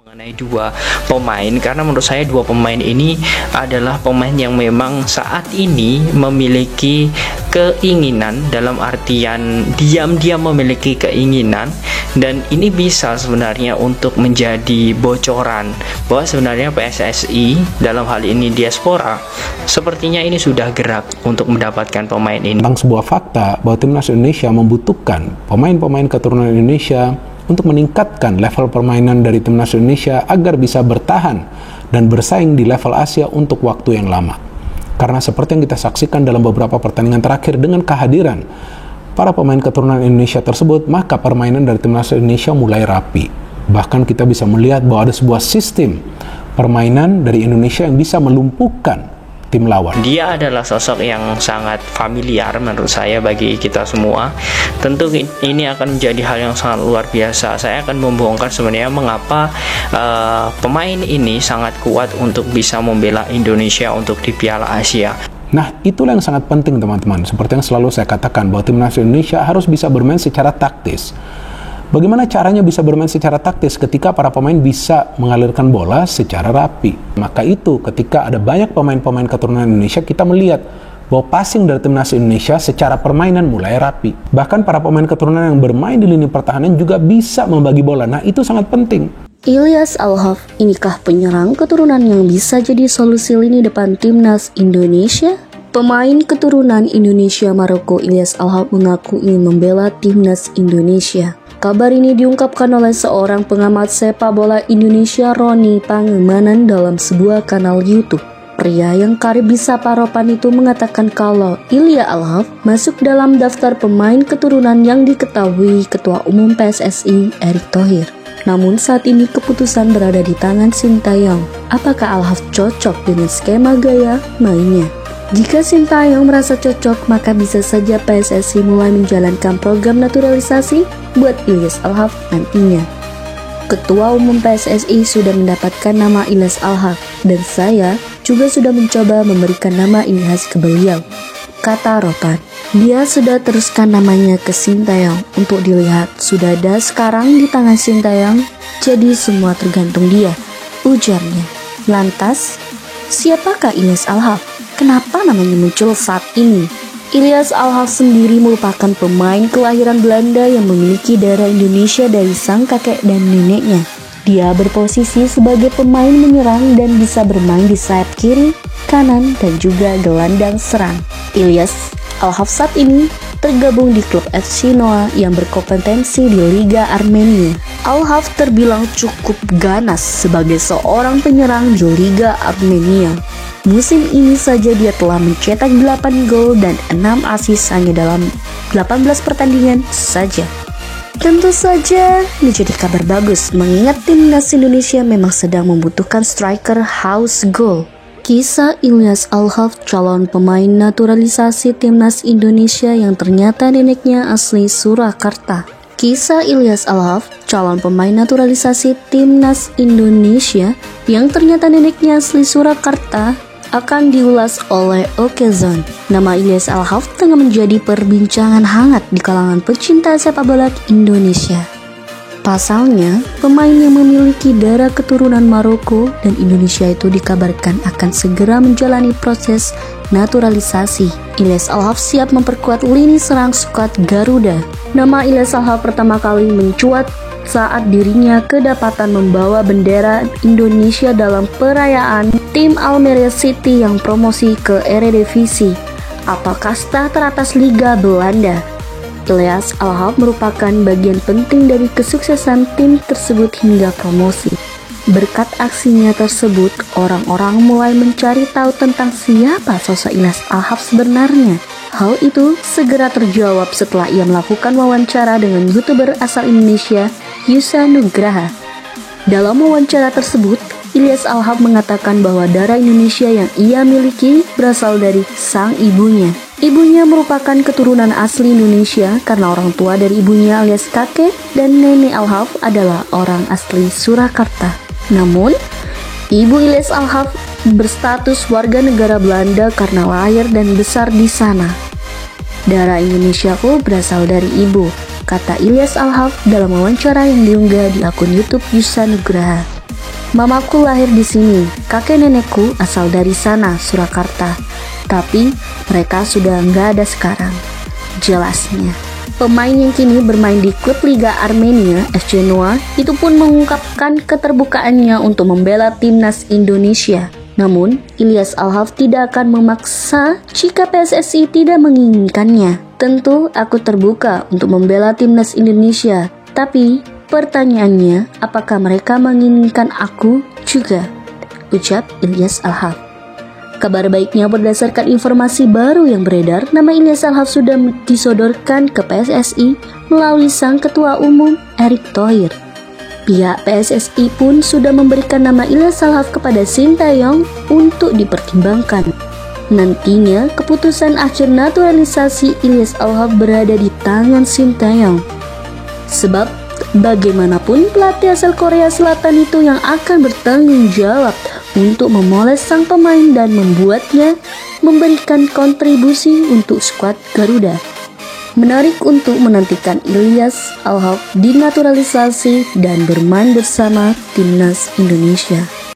Mengenai dua pemain, karena menurut saya dua pemain ini adalah pemain yang memang saat ini memiliki keinginan, dalam artian diam-diam memiliki keinginan, dan ini bisa sebenarnya untuk menjadi bocoran bahwa sebenarnya PSSI dalam hal ini diaspora sepertinya ini sudah gerak untuk mendapatkan pemain ini. Tentang sebuah fakta bahwa timnas Indonesia membutuhkan pemain-pemain keturunan Indonesia untuk meningkatkan level permainan dari timnas Indonesia agar bisa bertahan dan bersaing di level Asia untuk waktu yang lama. Karena seperti yang kita saksikan dalam beberapa pertandingan terakhir, dengan kehadiran para pemain keturunan Indonesia tersebut, maka permainan dari timnas Indonesia mulai rapi. Bahkan kita bisa melihat bahwa ada sebuah sistem permainan dari Indonesia yang bisa melumpuhkan tim lawan. Dia adalah sosok yang sangat familiar menurut saya bagi kita semua. Tentu ini akan menjadi hal yang sangat luar biasa. Saya akan membongkar sebenarnya mengapa pemain ini sangat kuat untuk bisa membela Indonesia untuk di Piala Asia. Nah, itulah yang sangat penting teman-teman. Seperti yang selalu saya katakan bahwa timnas Indonesia harus bisa bermain secara taktis. Bagaimana caranya bisa bermain secara taktis ketika para pemain bisa mengalirkan bola secara rapi? Maka itu ketika ada banyak pemain-pemain keturunan Indonesia, kita melihat bahwa passing dari timnas Indonesia secara permainan mulai rapi. Bahkan para pemain keturunan yang bermain di lini pertahanan juga bisa membagi bola. Nah, itu sangat penting. Ilyas Alhaf, inikah penyerang keturunan yang bisa jadi solusi lini depan timnas Indonesia? Pemain keturunan Indonesia Maroko Ilyas Alhaf mengaku ingin membela timnas Indonesia. Kabar ini diungkapkan oleh seorang pengamat sepak bola Indonesia, Roni Pangemanan, dalam sebuah kanal YouTube. Pria yang karib disapa Ropan itu mengatakan kalau Ilyas Alhaf masuk dalam daftar pemain keturunan yang diketahui Ketua Umum PSSI Erick Thohir. Namun saat ini keputusan berada di tangan Sintayong. Apakah Alhaf cocok dengan skema gaya mainnya? Jika Sintayong merasa cocok, maka bisa saja PSSI mulai menjalankan program naturalisasi buat Ilyas Alhaf nantinya. Ketua Umum PSSI sudah mendapatkan nama Ilyas Alhaf, dan saya juga sudah mencoba memberikan nama Ilyas ke beliau, kata Ropan. Dia sudah teruskan namanya ke Sintayong untuk dilihat. Sudah ada sekarang di tangan Sintayong, jadi semua tergantung dia, ujarnya. Lantas, siapakah Ilyas Alhaf? Kenapa namanya muncul saat ini? Ilyas Alhaf sendiri merupakan pemain kelahiran Belanda yang memiliki darah Indonesia dari sang kakek dan neneknya. Dia berposisi sebagai pemain menyerang dan bisa bermain di sayap kiri, kanan, dan juga gelandang serang. Ilyas Alhaf saat ini tergabung di klub FC Noa yang berkompetensi di Liga Armenia. Alhaf terbilang cukup ganas sebagai seorang penyerang di Liga Armenia. Musim ini saja dia telah mencetak 8 gol dan 6 assist hanya dalam 18 pertandingan saja. Tentu saja menjadi kabar bagus mengingat timnas Indonesia memang sedang membutuhkan striker house goal. Kisah Ilyas Alhaf, calon pemain naturalisasi timnas Indonesia yang ternyata neneknya asli Surakarta. Kisah Ilyas Alhaf, calon pemain naturalisasi timnas Indonesia yang ternyata neneknya asli Surakarta, akan diulas oleh Okezon. Nama Ilyas Alhaf tengah menjadi perbincangan hangat di kalangan pecinta sepak bola Indonesia. Pasalnya, pemain yang memiliki darah keturunan Maroko dan Indonesia itu dikabarkan akan segera menjalani proses naturalisasi. Ilyas Alhaf siap memperkuat lini serang skuad Garuda. Nama Ilyas Alhaf pertama kali mencuat saat dirinya kedapatan membawa bendera Indonesia dalam perayaan tim Almere City yang promosi ke Eredivisie atau kasta teratas Liga Belanda. Ilyas Alhaf merupakan bagian penting dari kesuksesan tim tersebut hingga promosi. Berkat aksinya tersebut, orang-orang mulai mencari tahu tentang siapa sosok Ilyas Alhaf sebenarnya. Hal itu segera terjawab setelah ia melakukan wawancara dengan YouTuber asal Indonesia, Yusa Nugraha. Dalam wawancara tersebut, Ilyas Alhaf mengatakan bahwa darah Indonesia yang ia miliki berasal dari sang ibunya. Ibunya merupakan keturunan asli Indonesia karena orang tua dari ibunya alias kakek dan nenek Alhaf adalah orang asli Surakarta. Namun, ibu Ilyas Alhaf berstatus warga negara Belanda karena lahir dan besar di sana. Darah Indonesiaku berasal dari ibu, kata Ilyas Alhaf dalam wawancara yang diunggah di akun YouTube Yusa Nugraha. Mamaku lahir di sini, kakek nenekku asal dari sana, Surakarta. Tapi mereka sudah nggak ada sekarang, jelasnya. Pemain yang kini bermain di klub Liga Armenia, FC Noa, itu pun mengungkapkan keterbukaannya untuk membela timnas Indonesia. Namun, Ilyas Alhaf tidak akan memaksa jika PSSI tidak menginginkannya. Tentu aku terbuka untuk membela timnas Indonesia, tapi pertanyaannya, apakah mereka menginginkan aku juga? Ucap Ilyas Alhaf. Kabar baiknya, berdasarkan informasi baru yang beredar, nama Ilyas Alhaf sudah disodorkan ke PSSI melalui sang Ketua Umum Erick Thohir. Pihak PSSI pun sudah memberikan nama Ilyas Alhaf kepada Sintayong untuk dipertimbangkan. Nantinya, keputusan akhir naturalisasi Ilyas Alhaf berada di tangan Sintayong. Sebab, bagaimanapun pelatih asal Korea Selatan itu yang akan bertanggung jawab untuk memoles sang pemain dan membuatnya memberikan kontribusi untuk skuad Garuda. Menarik untuk menantikan Ilyas Alhaf dinaturalisasi dan bermain bersama timnas Indonesia.